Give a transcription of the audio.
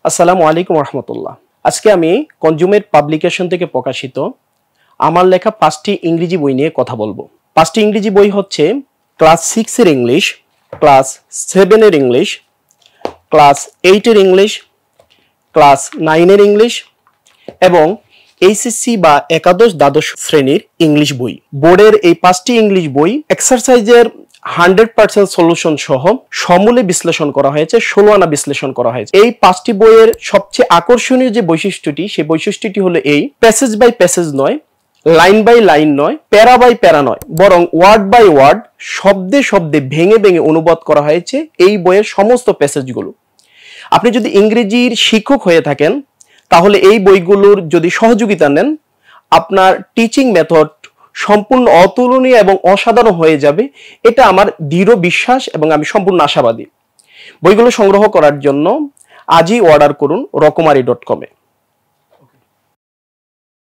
আসসালামু আলাইকুম রহমতুল্লাহ। আজকে আমি কনজুমেট পাবলিকেশন থেকে প্রকাশিত আমার লেখা 5টি ইংরেজি বই নিয়ে কথা বলবো। 5টি ইংরেজি বই হচ্ছে ক্লাস 6 এর ইংলিশ, ক্লাস 7 এর ইংলিশ, ক্লাস 8 এর ইংলিশ, ক্লাস 9 এর ইংলিশ এবং এইচএসসি বা একাদশ দ্বাদশ শ্রেণীর ইংলিশ বই। বোর্ডের এই 5টি ইংলিশ বই এক্সারসাইজের 100% সলিউশন সহ সমূলে বিশ্লেষণ করা হয়েছে, 16 আনা বিশ্লেষণ করা হয়েছে। এই 5টি বইয়ের সবচেয়ে আকর্ষণীয় যে বৈশিষ্ট্যটি, সেই বৈশিষ্ট্যটি হলো এই: প্যাসেজ বাই প্যাসেজ নয়, লাইন বাই লাইন নয়, প্যারা বাই প্যারা নয়, বরং ওয়ার্ড বাই ওয়ার্ড, শব্দে শব্দে ভেঙে ভেঙে অনুবাদ করা হয়েছে এই বইয়ের সমস্ত প্যাসেজগুলো। আপনি যদি ইংরেজির শিক্ষক হয়ে থাকেন তাহলে এই বইগুলোর যদি সহযোগিতা নেন, আপনার টিচিং মেথড সম্পূর্ণ অতুলনীয় এবং অসাধারণ হয়ে যাবে। এটা আমার দৃঢ় বিশ্বাস এবং আমি সম্পূর্ণ আশাবাদী। বইগুলো সংগ্রহ করার জন্য আজই অর্ডার করুন রকমারি.com-এ।